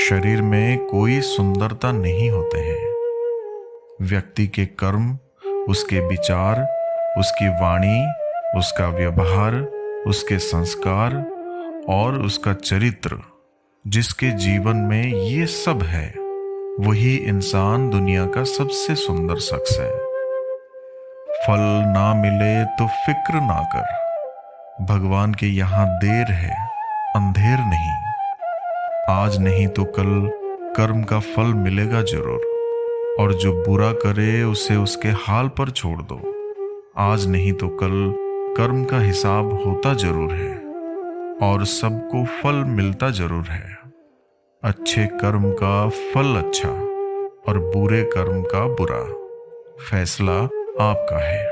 शरीर में कोई सुंदरता नहीं होते हैं। व्यक्ति के कर्म, उसके विचार, उसकी वाणी, उसका व्यवहार, उसके संस्कार और उसका चरित्र, जिसके जीवन में ये सब है, वही इंसान दुनिया का सबसे सुंदर शख्स है। फल ना मिले तो फिक्र ना कर, भगवान के यहाँ देर है, अंधेर नहीं। आज नहीं तो कल कर्म का फल मिलेगा जरूर, और जो बुरा करे उसे उसके हाल पर छोड़ दो। आज नहीं तो कल कर्म का हिसाब होता जरूर है, और सबको फल मिलता जरूर है। अच्छे कर्म का फल अच्छा, और बुरे कर्म का बुरा। फैसला आपका है।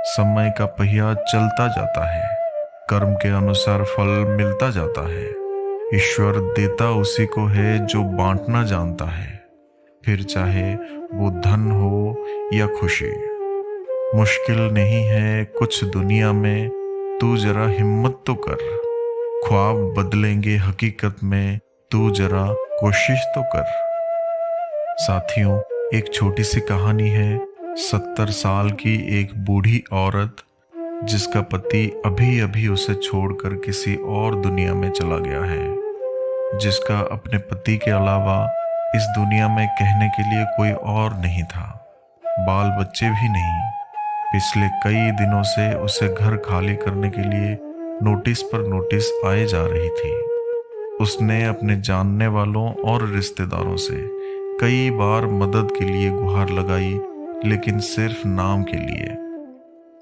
समय का पहिया चलता जाता है, कर्म के अनुसार फल मिलता जाता है। ईश्वर देता उसी को है जो बांटना जानता है, फिर चाहे वो धन हो या खुशी। मुश्किल नहीं है कुछ दुनिया में, तू जरा हिम्मत तो कर। ख्वाब बदलेंगे हकीकत में, तू जरा कोशिश तो कर। साथियों, एक छोटी सी कहानी है। 70 साल की एक बूढ़ी औरत, जिसका पति अभी अभी उसे छोड़कर किसी और दुनिया में चला गया है, जिसका अपने पति के अलावा इस दुनिया में कहने के लिए कोई और नहीं था, बाल बच्चे भी नहीं। पिछले कई दिनों से उसे घर खाली करने के लिए नोटिस पर नोटिस आए जा रही थी। उसने अपने जानने वालों और रिश्तेदारों से कई बार मदद के लिए गुहार लगाई, लेकिन सिर्फ नाम के लिए।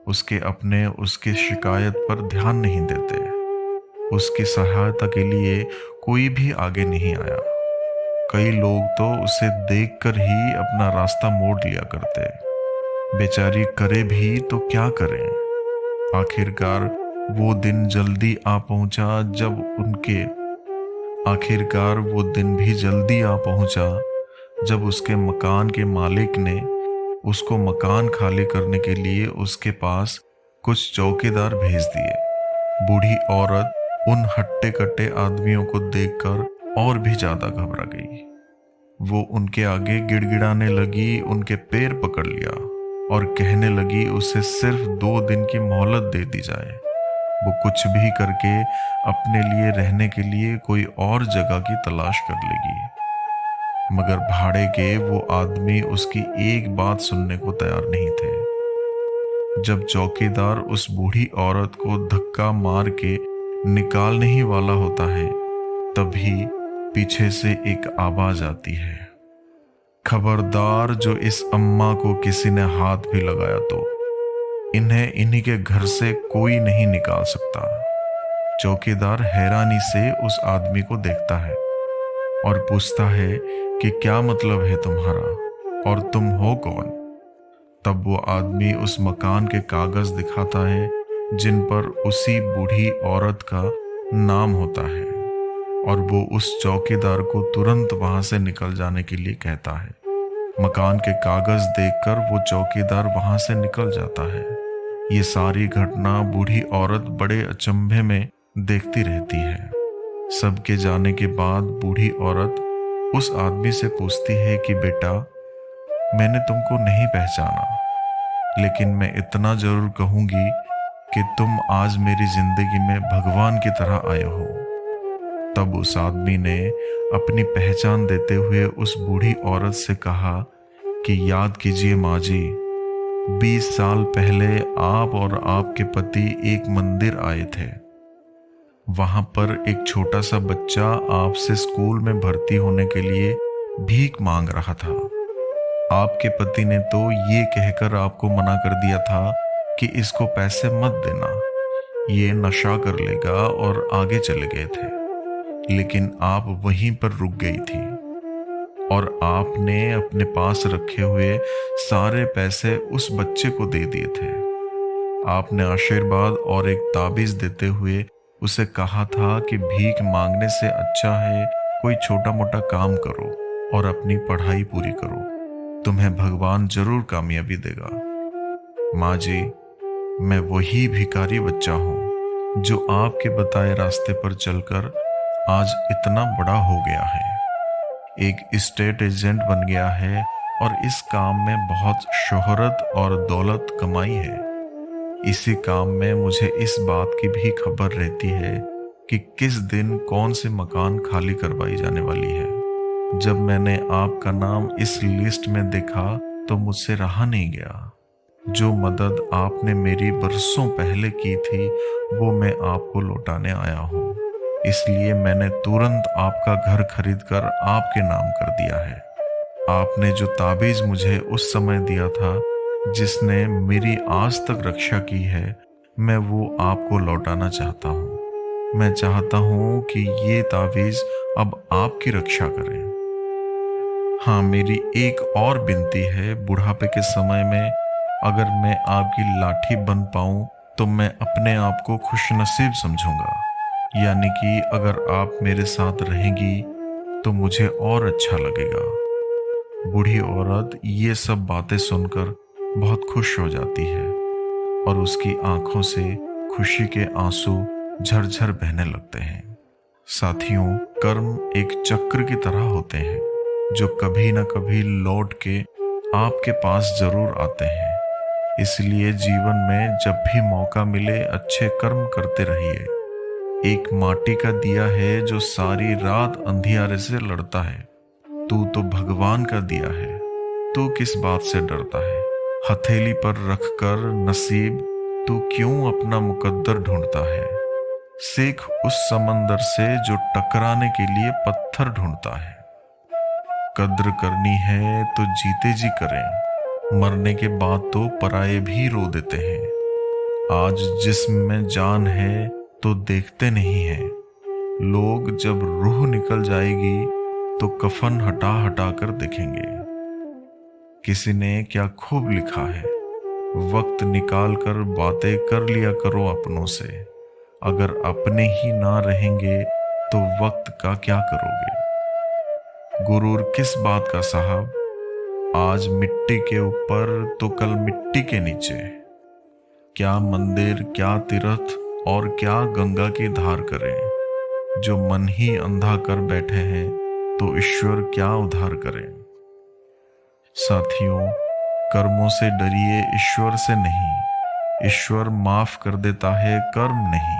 उसके अपने उसकी शिकायत पर ध्यान नहीं देते। उसकी सहायता के लिए कोई भी आगे नहीं आया। कई लोग तो उसे देखकर ही अपना रास्ता मोड़ लिया करते। बेचारी करे भी तो क्या करें। आखिरकार वो दिन जल्दी आ पहुंचा जब उसके मकान के मालिक ने उसको मकान खाली करने के लिए उसके पास कुछ चौकीदार भेज दिए। बूढ़ी औरत उन हट्टे कट्टे आदमियों को देखकर और भी ज्यादा घबरा गई। वो उनके आगे गिड़गिड़ाने लगी, उनके पैर पकड़ लिया और कहने लगी उसे सिर्फ 2 दिन की मोहलत दे दी जाए। वो कुछ भी करके अपने लिए रहने के लिए कोई और जगह की तलाश कर लेगी। मगर भाड़े के वो आदमी उसकी एक बात सुनने को तैयार नहीं थे। जब चौकीदार उस बूढ़ी औरत को धक्का मार के निकालने ही वाला होता है, तभी पीछे से एक आवाज आती है, खबरदार, जो इस अम्मा को किसी ने हाथ भी लगाया तो इन्हें इन्हीं के घर से कोई नहीं निकाल सकता। चौकीदार हैरानी से उस आदमी को देखता है और पूछता है कि क्या मतलब है तुम्हारा, और तुम हो कौन? तब वो आदमी उस मकान के कागज दिखाता है जिन पर उसी बूढ़ी औरत का नाम होता है, और वो उस चौकीदार को तुरंत वहां से निकल जाने के लिए कहता है। मकान के कागज देखकर वो चौकीदार वहां से निकल जाता है। ये सारी घटना बूढ़ी औरत बड़े अचंभे में देखती रहती है। सबके जाने के बाद बूढ़ी औरत उस आदमी से पूछती है कि बेटा, मैंने तुमको नहीं पहचाना, लेकिन मैं इतना जरूर कहूंगी कि तुम आज मेरी जिंदगी में भगवान की तरह आए हो। तब उस आदमी ने अपनी पहचान देते हुए उस बूढ़ी औरत से कहा कि याद कीजिए माँ जी, 20 साल पहले आप और आपके पति एक मंदिर आए थे। वहां पर एक छोटा सा बच्चा आपसे स्कूल में भर्ती होने के लिए भीख मांग रहा था। आपके पति ने तो ये कहकर आपको मना कर दिया था कि इसको पैसे मत देना, ये नशा कर लेगा, और आगे चले गए थे। लेकिन आप वहीं पर रुक गई थी और आपने अपने पास रखे हुए सारे पैसे उस बच्चे को दे दिए थे। आपने आशीर्वाद और एक ताबीज देते हुए उसे कहा था कि भीख मांगने से अच्छा है कोई छोटा मोटा काम करो और अपनी पढ़ाई पूरी करो, तुम्हें भगवान जरूर कामयाबी देगा। माँ जी, मैं वही भिखारी बच्चा हूँ जो आपके बताए रास्ते पर चलकर आज इतना बड़ा हो गया है, एक स्टेट एजेंट बन गया है और इस काम में बहुत शोहरत और दौलत कमाई है। इसी काम में मुझे इस बात की भी खबर रहती है कि किस दिन कौन से मकान खाली करवाई जाने वाली है। जब मैंने आपका नाम इस लिस्ट में देखा तो मुझसे रहा नहीं गया। जो मदद आपने मेरी बरसों पहले की थी वो मैं आपको लौटाने आया हूँ। इसलिए मैंने तुरंत आपका घर खरीदकर आपके नाम कर दिया है। आपने जो ताबीज मुझे उस समय दिया था जिसने मेरी आज तक रक्षा की है, मैं वो आपको लौटाना चाहता हूँ। मैं चाहता हूँ कि ये ताबीज अब आपकी रक्षा करे। हाँ, मेरी एक और विनती है, बुढ़ापे के समय में अगर मैं आपकी लाठी बन पाऊँ तो मैं अपने आप को खुशनसीब समझूंगा। यानी कि अगर आप मेरे साथ रहेंगी तो मुझे और अच्छा लगेगा। बूढ़ी औरत ये सब बातें सुनकर बहुत खुश हो जाती है और उसकी आंखों से खुशी के आंसू झरझर बहने लगते हैं। साथियों, कर्म एक चक्र की तरह होते हैं जो कभी न कभी लौट के आपके पास जरूर आते हैं। इसलिए जीवन में जब भी मौका मिले अच्छे कर्म करते रहिए। एक माटी का दिया है जो सारी रात अंधियारे से लड़ता है। तू तो भगवान का दिया है, तू किस बात से डरता है? हथेली पर रखकर नसीब तू क्यों अपना मुकद्दर ढूंढता है? सीख उस समंदर से जो टकराने के लिए पत्थर ढूंढता है। कद्र करनी है तो जीते जी करें, मरने के बाद तो पराये भी रो देते हैं। आज जिस्म में जान है तो देखते नहीं है। लोग जब रूह निकल जाएगी तो कफन हटा हटा कर देखेंगे। किसी ने क्या खूब लिखा है, वक्त निकाल कर बातें कर लिया करो अपनों से। अगर अपने ही ना रहेंगे तो वक्त का क्या करोगे? गुरूर किस बात का साहब, आज मिट्टी के ऊपर तो कल मिट्टी के नीचे। क्या मंदिर, क्या तीर्थ और क्या गंगा की धार करें। जो मन ही अंधा कर बैठे हैं तो ईश्वर क्या उद्धार करें। साथियों, कर्मों से डरिए, ईश्वर से नहीं। ईश्वर माफ कर देता है, कर्म नहीं।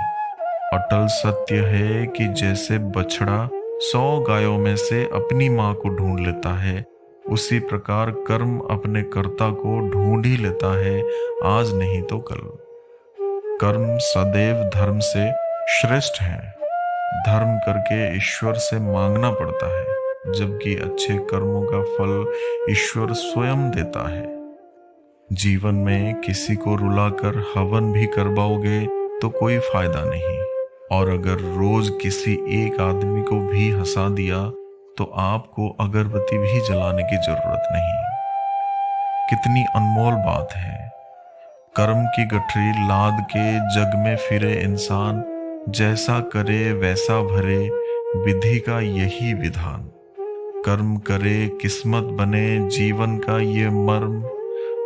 अटल सत्य है कि जैसे बछड़ा 100 गायों में से अपनी मां को ढूंढ लेता है, उसी प्रकार कर्म अपने कर्ता को ढूंढ ही लेता है, आज नहीं तो कल। कर्म सदैव धर्म से श्रेष्ठ है। धर्म करके ईश्वर से मांगना पड़ता है, जबकि अच्छे कर्मों का फल ईश्वर स्वयं देता है। जीवन में किसी को रुलाकर हवन भी करवाओगे तो कोई फायदा नहीं, और अगर रोज किसी एक आदमी को भी हंसा दिया तो आपको अगरबत्ती भी जलाने की जरूरत नहीं। कितनी अनमोल बात है। कर्म की गठरी लाद के जग में फिरे इंसान, जैसा करे वैसा भरे, विधि का यही विधान। कर्म करे किस्मत बने, जीवन का ये मर्म,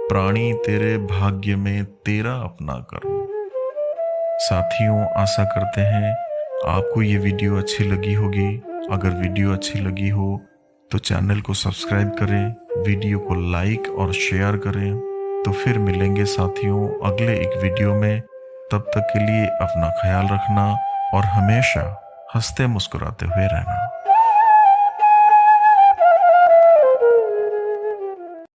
प्राणी तेरे भाग्य में तेरा अपना कर्म। साथियों, आशा करते हैं आपको ये वीडियो अच्छी लगी होगी। अगर वीडियो अच्छी लगी हो तो चैनल को सब्सक्राइब करें, वीडियो को लाइक और शेयर करें। तो फिर मिलेंगे साथियों अगले एक वीडियो में। तब तक के लिए अपना ख्याल रखना और हमेशा हंसते मुस्कुराते हुए रहना।